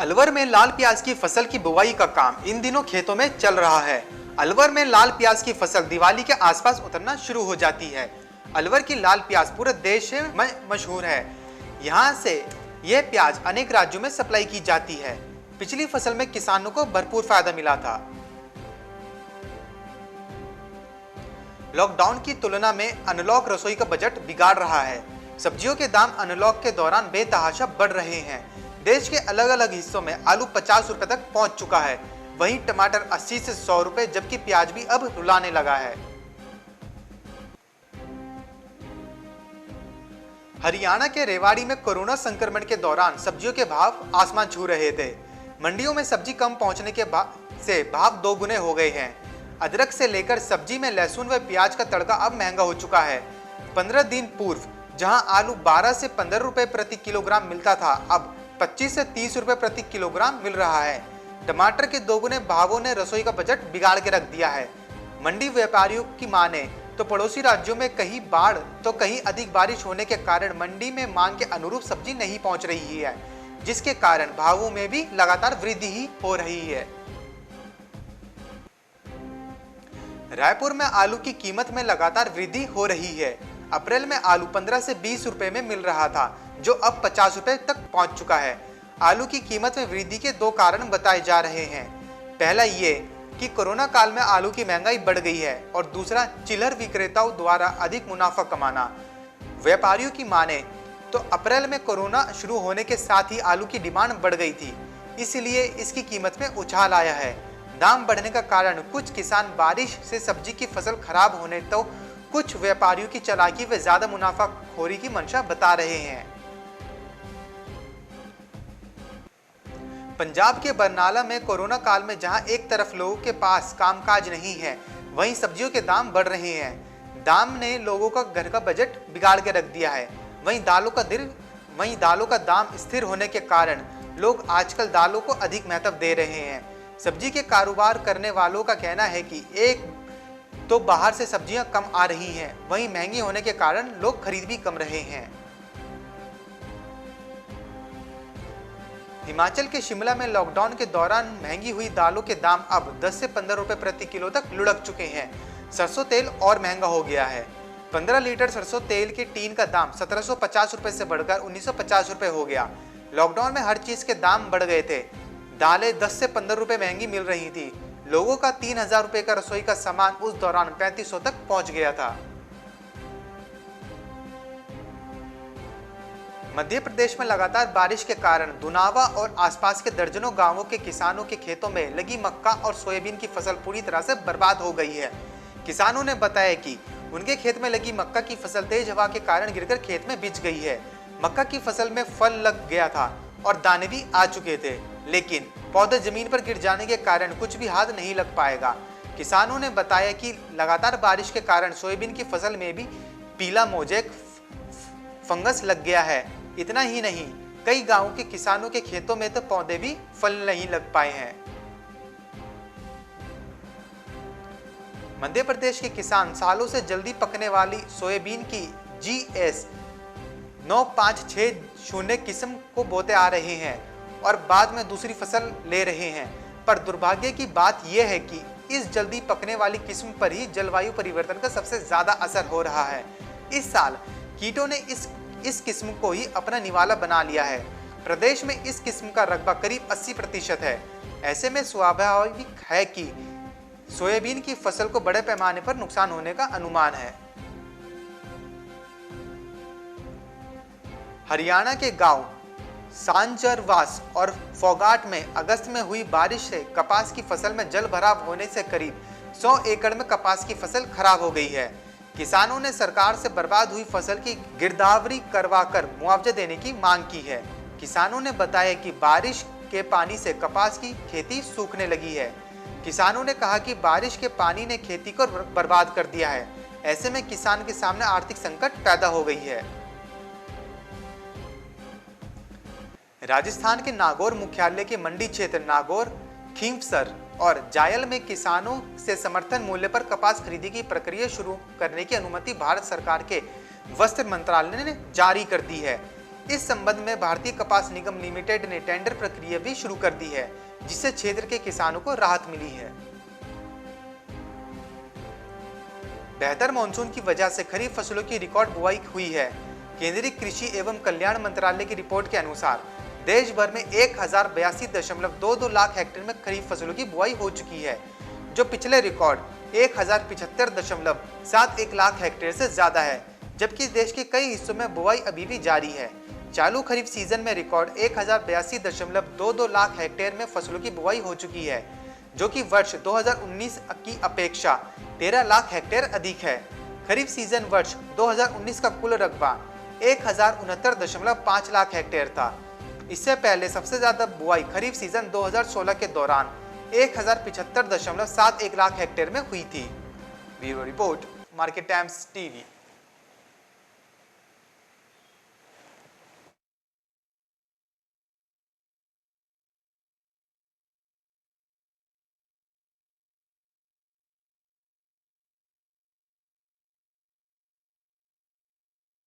अलवर में लाल प्याज की फसल की बुवाई का काम इन दिनों खेतों में चल रहा है। अलवर में लाल प्याज की फसल दिवाली के आसपास उतरना शुरू हो जाती है। अलवर की लाल प्याज पूरे देश में मशहूर है। यहाँ से यह प्याज अनेक राज्यों में सप्लाई की जाती है। पिछली फसल में किसानों को भरपूर फायदा मिला था। लॉकडाउन की तुलना में अनलॉक रसोई का बजट बिगाड़ रहा है। सब्जियों के दाम अनलॉक के दौरान बेतहाशा बढ़ रहे हैं। देश के अलग अलग हिस्सों में आलू 50 रुपए तक पहुंच चुका है। वहीं टमाटर 80 से 100 रुपए, जबकि प्याज भी अब रुलाने लगा है। हरियाणा के रेवाड़ी में कोरोना संक्रमण के दौरान सब्जियों के भाव आसमान छू रहे थे। मंडियों में सब्जी कम पहुंचने के से भाव दोगुने हो गए हैं। अदरक से लेकर सब्जी में लहसुन व प्याज का तड़का अब महंगा हो चुका है। 15 दिन पूर्व जहां आलू 12 से 15 रुपए प्रति किलोग्राम मिलता था, अब 25 से 30 रुपए प्रति किलोग्राम मिल रहा है। टमाटर के दोगुने भावों ने रसोई का बजट बिगाड़ के रख दिया है। मंडी व्यापारियों की माने तो पड़ोसी राज्यों में कहीं बाढ़ तो कहीं अधिक बारिश होने के कारण मंडी में मांग के अनुरूप सब्जी नहीं पहुंच रही है, जिसके कारण भावों में भी लगातार वृद्धि ही हो रही है। रायपुर में आलू की कीमत में लगातार वृद्धि हो रही है। अप्रैल में आलू 15 से 20 रुपए में मिल रहा था, जो अब 50 रुपए तक पहुंच चुका है। आलू की कीमत में वृद्धि के दो कारण बताए जा रहे हैं। पहला ये कि कोरोना काल में आलू की महंगाई बढ़ गई है, और दूसरा चिल्लर विक्रेताओं द्वारा अधिक मुनाफा कमाना। व्यापारियों की माने तो अप्रैल में कोरोना शुरू होने के साथ ही आलू की डिमांड बढ़ गई थी, इसलिए इसकी कीमत में उछाल आया है। दाम बढ़ने का कारण कुछ किसान बारिश से सब्जी की फसल खराब होने तो कुछ व्यापारियों की चालाकी व ज्यादा मुनाफाखोरी की मंशा बता रहे हैं। पंजाब के बरनाला में कोरोना काल में जहां एक तरफ लोगों के पास कामकाज नहीं है, वहीं सब्जियों के दाम बढ़ रहे हैं। दाम ने लोगों का घर का बजट बिगाड़ के रख दिया है। वहीं दालों का दाम स्थिर होने के कारण लोग आजकल दालों को अधिक महत्व दे रहे हैं। सब्जी के कारोबार करने वालों का कहना है कि एक तो बाहर से सब्जियां कम आ रही हैं, वहीं महंगी होने के कारण लोग खरीद भी कम रहे हैं। हिमाचल के शिमला में लॉकडाउन के दौरान महंगी हुई दालों के दाम अब 10 से 15 रुपए प्रति किलो तक लुढ़क चुके हैं। सरसों तेल और महंगा हो गया है। 15 लीटर सरसों तेल के टीन का दाम 1750 रुपए से बढ़कर 1950 रुपए हो गया। लॉकडाउन में हर चीज के दाम बढ़ गए थे। दालें 10 से 15 रुपए महंगी मिल रही थी। लोगों का 3000 रुपए का रसोई का सामान उस दौरान 3500 तक पहुंच गया था। मध्य प्रदेश में लगातार बारिश के कारण दुनावा और आसपास के दर्जनों गांवों के किसानों के खेतों में लगी मक्का और सोयाबीन की फसल पूरी तरह से बर्बाद हो गई है। किसानों ने बताया कि उनके खेत में लगी मक्का की फसल तेज हवा के कारण गिरकर खेत में बिछ गई है। मक्का की फसल में फल लग गया था और दाने भी आ चुके थे, लेकिन पौधे जमीन पर गिर जाने के कारण कुछ भी हाथ नहीं लग पाएगा। किसानों ने बताया कि लगातार बारिश के कारण सोयाबीन की फसल में भी पीला मोजेक फंगस लग गया है। इतना ही नहीं, कई गांवों के किसानों के खेतों में तो पौधे भी फल नहीं लग पाए हैं। मध्य प्रदेश के किसान सालों से जल्दी पकने वाली सोयाबीन की GS 9560 किस्म को बोते आ रहे हैं और बाद में दूसरी फसल ले रहे हैं। पर दुर्भाग्य की बात यह है कि इस जल्दी पकने वाली किस्म पर ही जलवायु परिवर्तन का सबसे ज्यादा असर हो रहा है। इस साल कीटों ने इस किस्म को ही अपना निवाला बना लिया है। प्रदेश में इस किस्म का रकबा करीब 80% है। ऐसे में स्वाभाविक है कि सोयाबीन की फसल को बड़े पैमाने पर नुकसान होने का अनुमान है। हरियाणा के गांव सांजरवास और फोगाट में अगस्त में हुई बारिश से कपास की फसल में जल भराव होने से करीब 100 एकड़ में कपास की फसल खराब हो गई है। किसानों ने सरकार से बर्बाद हुई फसल की गिरदावरी करवाकर मुआवजा देने की मांग की है। किसानों ने बताया कि बारिश के पानी से कपास की खेती सूखने लगी है। किसानों ने कहा कि बारिश के पानी ने खेती को बर्बाद कर दिया है। ऐसे में किसान के सामने आर्थिक संकट पैदा हो गई है। राजस्थान के नागौर मुख्यालय के मंडी क्षेत्र नागौर, खींवसर और जायल में किसानों से समर्थन मूल्य पर कपास खरीदी की प्रक्रिया शुरू करने की अनुमति भारत सरकार के वस्त्र मंत्रालय ने जारी कर दी है। इस संबंध में भारतीय कपास निगम लिमिटेड ने टेंडर प्रक्रिया भी शुरू कर दी है, जिससे क्षेत्र के किसानों को राहत मिली है। बेहतर मानसून की वजह से खरीफ फसलों की रिकॉर्ड बुआई हुई है। केंद्रीय कृषि एवं कल्याण मंत्रालय की रिपोर्ट के अनुसार देश भर में 1082.22 लाख हेक्टेयर में खरीफ फसलों की बुआई हो चुकी है, जो पिछले रिकॉर्ड 1075.71 लाख हेक्टेयर से ज्यादा है, जबकि देश के कई हिस्सों में बुआई अभी भी जारी है। चालू खरीफ सीजन में रिकॉर्ड 1082.22 लाख हेक्टेयर में फसलों की बुआई हो चुकी है, जो कि वर्ष 2019 की अपेक्षा 13 लाख हेक्टेयर अधिक है। खरीफ सीजन वर्ष 2019 का कुल रकबा 1069.5 लाख हेक्टेयर था। इससे पहले सबसे ज्यादा बुआई खरीफ सीजन 2016 के दौरान 1075.71 लाख हेक्टेयर में हुई थी। Bureau report, market times TV.